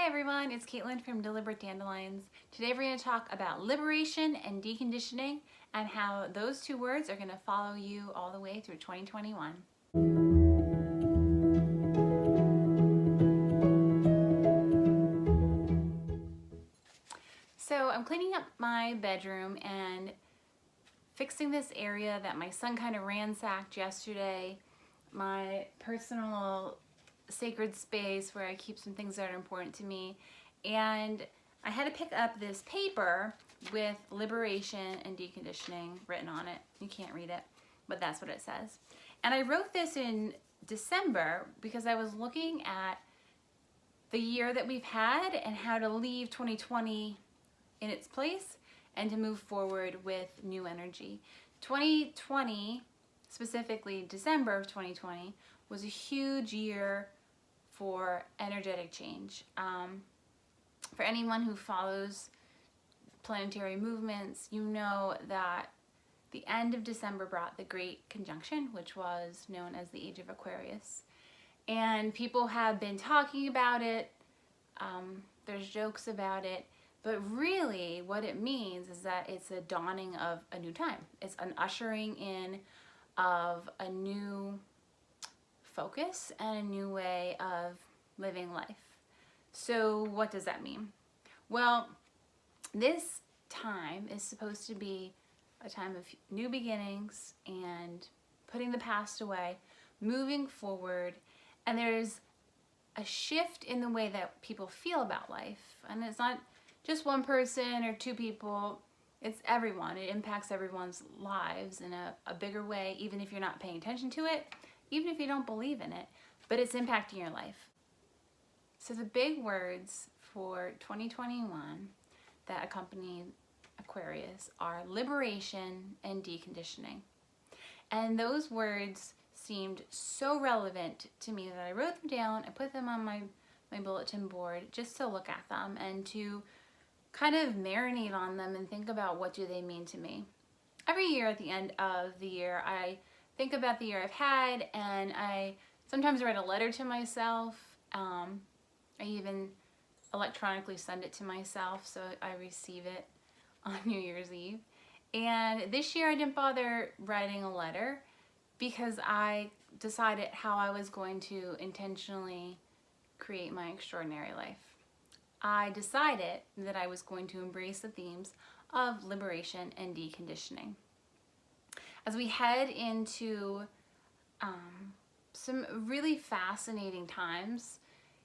Hi everyone, it's Caitlin from Deliberate Dandelions. Today we're going to talk about liberation and deconditioning and how those two words are going to follow you all the way through 2021. So I'm cleaning up my bedroom and fixing this area that my son kind of ransacked yesterday, my personal sacred space where I keep some things that are important to me. And I had to pick up this paper with liberation and deconditioning written on it. You can't read it, but that's what it says. And I wrote this in December because I was looking at the year that we've had and how to leave 2020 in its place and to move forward with new energy. 2020, specifically December of 2020, was a huge year for energetic change. For anyone who follows planetary movements, you know that the end of December brought the Great Conjunction, which was known as the Age of Aquarius. And people have been talking about it, there's jokes about it, but really what it means is that it's a dawning of a new time. It's an ushering in of a new focus and a new way of living life. So what does that mean? Well, this time is supposed to be a time of new beginnings and putting the past away, moving forward, and there's a shift in the way that people feel about life. And it's not just one person or two people, it's everyone. It impacts everyone's lives in a bigger way, even if you're not paying attention to it, even if you don't believe in it, but it's impacting your life. So the big words for 2021 that accompany Aquarius are liberation and deconditioning. And those words seemed so relevant to me that I wrote them down. I put them on my bulletin board just to look at them and to kind of marinate on them and think about what do they mean to me. Every year at the end of the year, I think about the year I've had, and I sometimes write a letter to myself. I even electronically send it to myself so I receive it on New Year's Eve. And this year I didn't bother writing a letter because I decided how I was going to intentionally create my extraordinary life. I decided that I was going to embrace the themes of liberation and deconditioning. As we head into some really fascinating times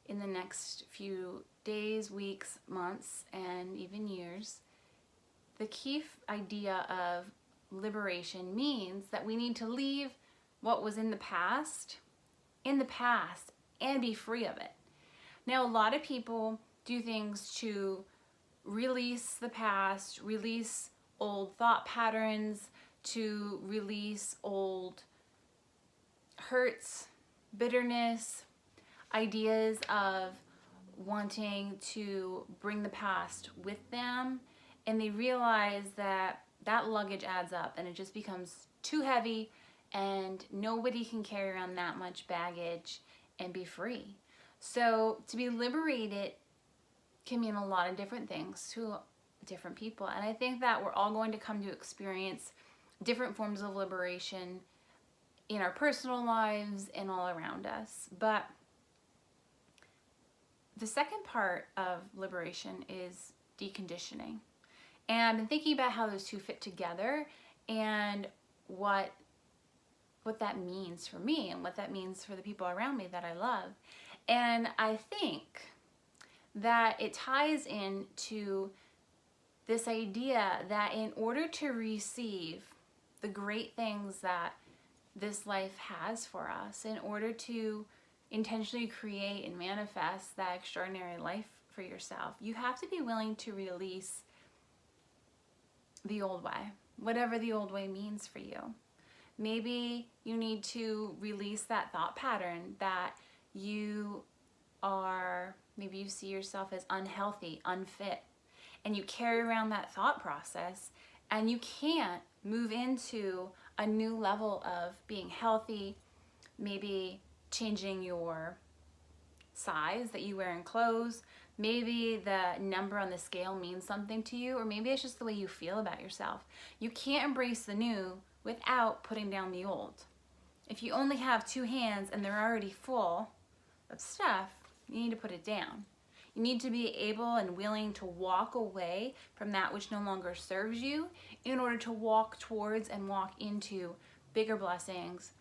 in the next few days, weeks, months, and even years, the key idea of liberation means that we need to leave what was in the past and be free of it. Now, a lot of people do things to release the past, release old thought patterns, to release old hurts, bitterness, ideas of wanting to bring the past with them, and they realize that that luggage adds up and it just becomes too heavy and nobody can carry around that much baggage and be free. So to be liberated can mean a lot of different things to different people, and I think that we're all going to come to experience different forms of liberation in our personal lives and all around us. But the second part of liberation is deconditioning. And I've been thinking about how those two fit together and what that means for me and what that means for the people around me that I love. And I think that it ties into this idea that in order to receive the great things that this life has for us, in order to intentionally create and manifest that extraordinary life for yourself, you have to be willing to release the old way, whatever the old way means for you. Maybe you need to release that thought pattern that maybe you see yourself as unhealthy, unfit, and you carry around that thought process and you can't move into a new level of being healthy, maybe changing your size that you wear in clothes, Maybe the number on the scale means something to you, or maybe it's just the way you feel about yourself. You can't embrace the new without putting down the old. If you only have 2 hands and they're already full of stuff, you need to put it down. You need to be able and willing to walk away from that which no longer serves you in order to walk towards and walk into bigger blessings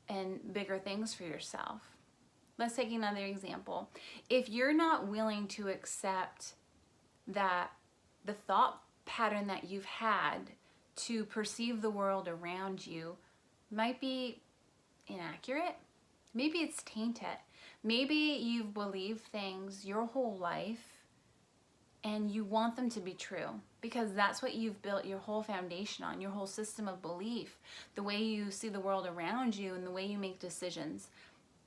and bigger things for yourself. Let's take another example. If you're not willing to accept that the thought pattern that you've had to perceive the world around you might be inaccurate, maybe it's tainted. Maybe you've believed things your whole life and you want them to be true because that's what you've built your whole foundation on, your whole system of belief, the way you see the world around you and the way you make decisions,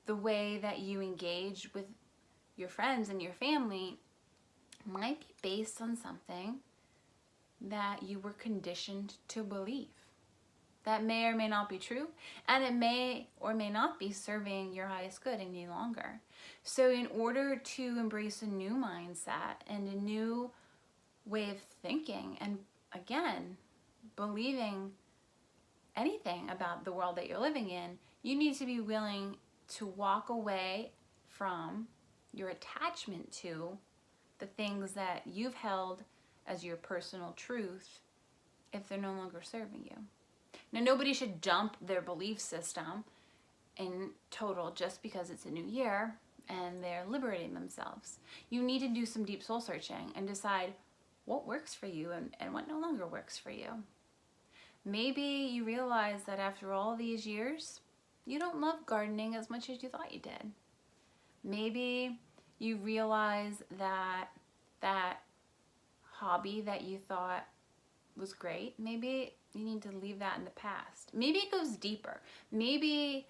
the way that you engage with your friends and your family might be based on something that you were conditioned to believe. That may or may not be true, and it may or may not be serving your highest good any longer. So in order to embrace a new mindset and a new way of thinking, and again, believing anything about the world that you're living in, you need to be willing to walk away from your attachment to the things that you've held as your personal truth if they're no longer serving you. Now, nobody should dump their belief system in total just because it's a new year and they're liberating themselves. You need to do some deep soul searching and decide what works for you and what no longer works for you. Maybe you realize that after all these years, you don't love gardening as much as you thought you did. Maybe you realize that that hobby that you thought was great, maybe you need to leave that in the past. Maybe it goes deeper. Maybe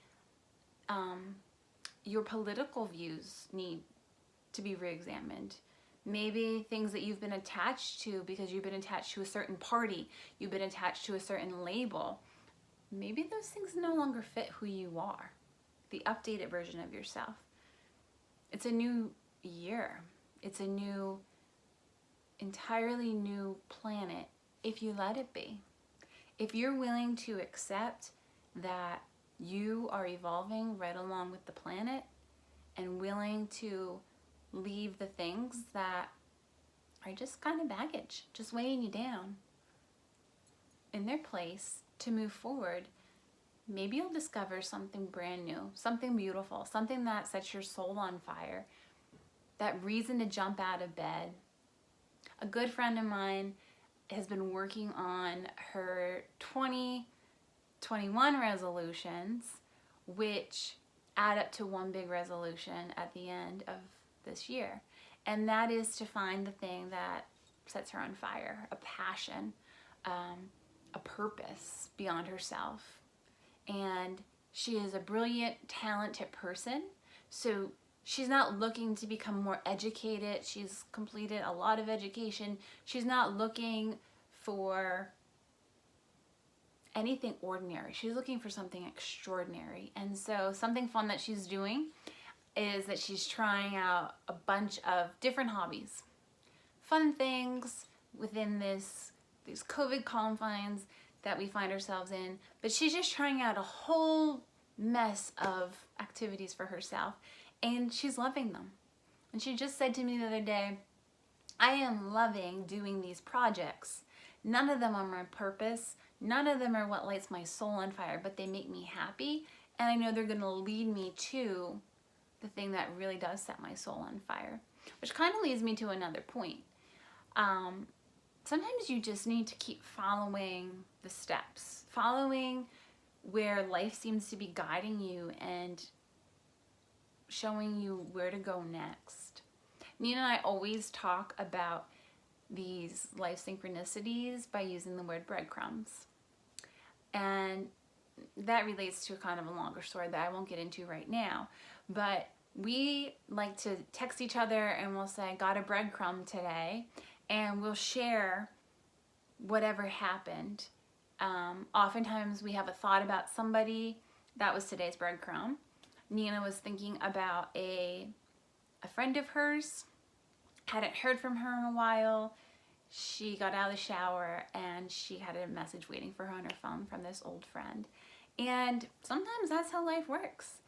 your political views need to be re-examined. Maybe things that you've been attached to because you've been attached to a certain party, you've been attached to a certain label, maybe those things no longer fit who you are, the updated version of yourself. It's a new year. It's a new, entirely new planet if you let it be. If you're willing to accept that you are evolving right along with the planet and willing to leave the things that are just kind of baggage, just weighing you down in their place to move forward, maybe you'll discover something brand new, something beautiful, something that sets your soul on fire, that reason to jump out of bed. A good friend of mine has been working on her 2021 resolutions, which add up to one big resolution at the end of this year. And that is to find the thing that sets her on fire, a passion, a purpose beyond herself. And she is a brilliant, talented person. So she's not looking to become more educated. She's completed a lot of education. She's not looking for anything ordinary. She's looking for something extraordinary. And so something fun that she's doing is that she's trying out a bunch of different hobbies. Fun things within these COVID confines that we find ourselves in. But she's just trying out a whole mess of activities for herself. And she's loving them. And she just said to me the other day, I am loving doing these projects. None of them are my purpose. None of them are what lights my soul on fire, but they make me happy. And I know they're going to lead me to the thing that really does set my soul on fire. Which kind of leads me to another point. Sometimes you just need to keep following the steps. Following where life seems to be guiding you and showing you where to go next. Nina and I always talk about these life synchronicities by using the word breadcrumbs. And that relates to kind of a longer story that I won't get into right now. But we like to text each other and we'll say, got a breadcrumb today, and we'll share whatever happened. Oftentimes we have a thought about somebody. That was today's breadcrumb. Nina was thinking about a friend of hers Hadn't heard from her in a while. She got out of the shower and she had a message waiting for her on her phone from this old friend. And sometimes that's how life works.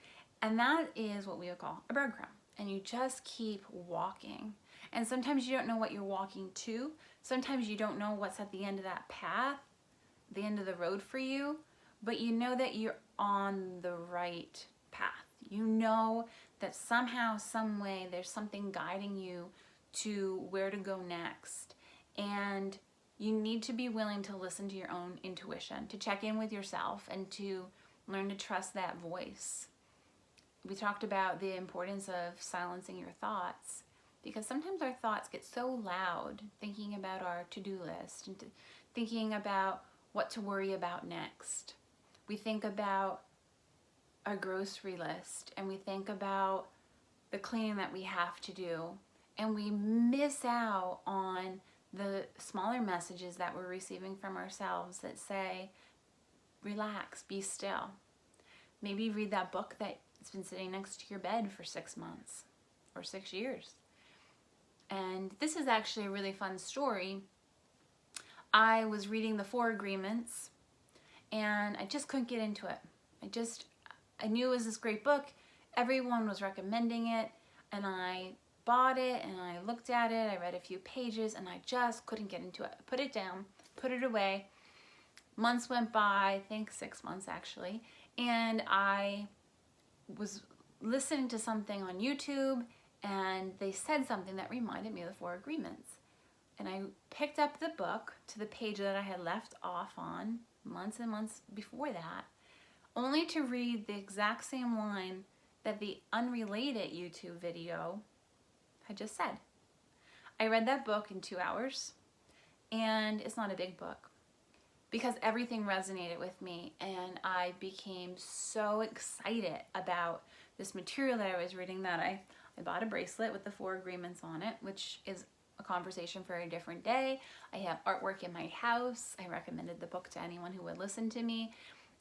And that is what we would call a breadcrumb. And you just keep walking. And sometimes you don't know what you're walking to. Sometimes you don't know what's at the end of that path, the end of the road for you, but you know that you're on the right path. You know that somehow, some way, there's something guiding you to where to go next. And you need to be willing to listen to your own intuition, to check in with yourself, and to learn to trust that voice. We talked about the importance of silencing your thoughts, because sometimes our thoughts get so loud, thinking about our to-do list and thinking about what to worry about next. We think about our grocery list, and we think about the cleaning that we have to do, and we miss out on the smaller messages that we're receiving from ourselves that say, relax, be still. Maybe read that book that's been sitting next to your bed for 6 months or 6 years. And this is actually a really fun story. I was reading the 4 Agreements and I just couldn't get into it. I knew it was this great book. Everyone was recommending it, and I bought it and I looked at it. I read a few pages and I just couldn't get into it. I put it down, put it away. Months went by, I think 6 months actually, and I was listening to something on YouTube and they said something that reminded me of the 4 Agreements. And I picked up the book to the page that I had left off on months and months before that, only to read the exact same line that the unrelated YouTube video had just said. I read that book in 2 hours, and it's not a big book, because everything resonated with me, and I became so excited about this material that I was reading that I bought a bracelet with the 4 Agreements on it, which is a conversation for a different day. I have artwork in my house. I recommended the book to anyone who would listen to me,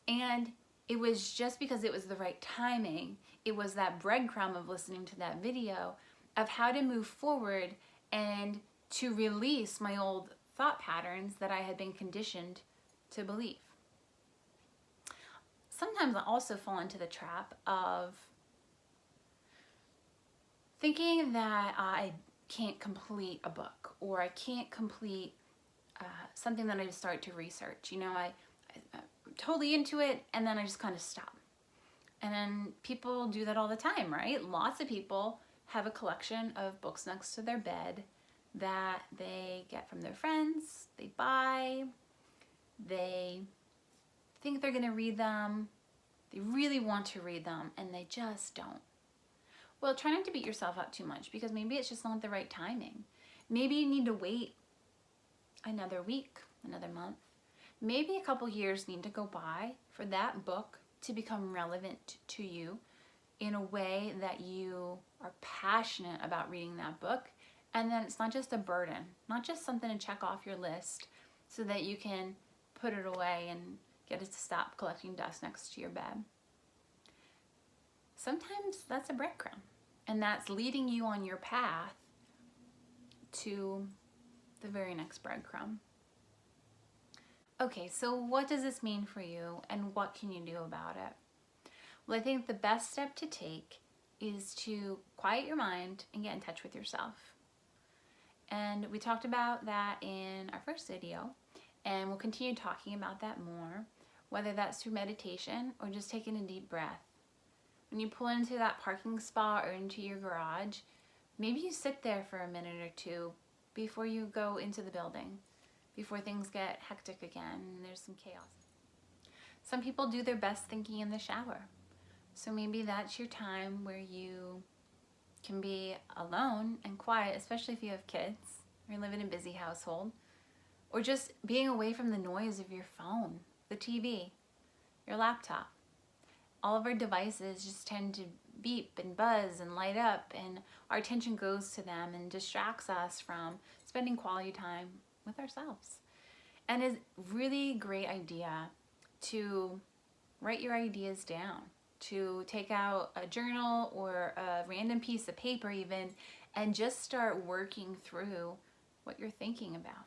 and it was just because it was the right timing. It was that breadcrumb of listening to that video of how to move forward and to release my old thought patterns that I had been conditioned to believe. Sometimes I also fall into the trap of thinking that I can't complete a book, or I can't complete something that I just start to research. You know, I'm totally into it and then I just kind of stop. And then people do that all the time, right? Lots of people have a collection of books next to their bed that they get from their friends, they buy, they think they're gonna read them, they really want to read them, and they just don't. Well, try not to beat yourself up too much, because maybe it's just not the right timing. Maybe you need to wait another week, another month. Maybe a couple years need to go by for that book to become relevant to you in a way that you are passionate about reading that book, and then it's not just a burden, not just something to check off your list so that you can put it away and get it to stop collecting dust next to your bed. Sometimes that's a breadcrumb, and that's leading you on your path to the very next breadcrumb. Okay, so what does this mean for you, and what can you do about it? Well, I think the best step to take is to quiet your mind and get in touch with yourself. And we talked about that in our first video, and we'll continue talking about that more, whether that's through meditation or just taking a deep breath. When you pull into that parking spot or into your garage, maybe you sit there for a minute or two before you go into the building, before things get hectic again and there's some chaos. Some people do their best thinking in the shower. So maybe that's your time where you can be alone and quiet, especially if you have kids or you live in a busy household, or just being away from the noise of your phone, the TV, your laptop. All of our devices just tend to beep and buzz and light up, and our attention goes to them and distracts us from spending quality time with ourselves. And it's a really great idea to write your ideas down, to take out a journal or a random piece of paper even, and just start working through what you're thinking about.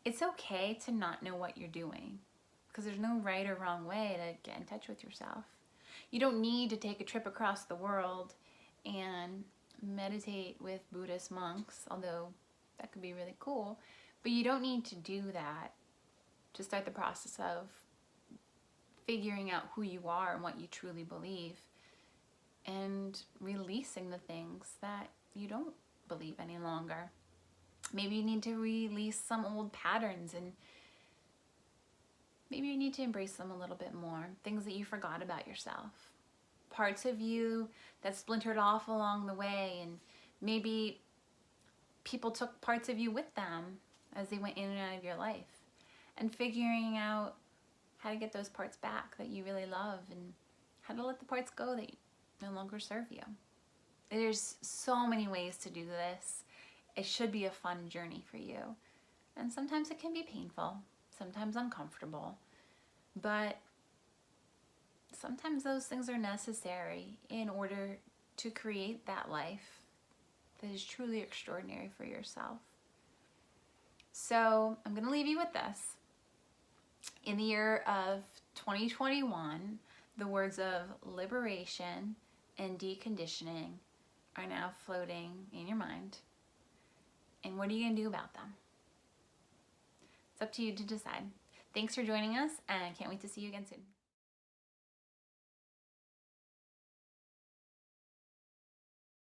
It's okay to not know what you're doing, because there's no right or wrong way to get in touch with yourself. You don't need to take a trip across the world and meditate with Buddhist monks, although that could be really cool. But you don't need to do that to start the process of figuring out who you are and what you truly believe, and releasing the things that you don't believe any longer. Maybe you need to release some old patterns, and maybe you need to embrace them a little bit more. Things that you forgot about yourself. Parts of you that splintered off along the way, and maybe people took parts of you with them as they went in and out of your life. And figuring out how to get those parts back that you really love, and how to let the parts go that no longer serve you. There's so many ways to do this. It should be a fun journey for you. And sometimes it can be painful, sometimes uncomfortable, but sometimes those things are necessary in order to create that life that is truly extraordinary for yourself. So I'm going to leave you with this. In the year of 2021, the words of liberation and deconditioning are now floating in your mind. And what are you going to do about them? It's up to you to decide. Thanks for joining us, and I can't wait to see you again soon.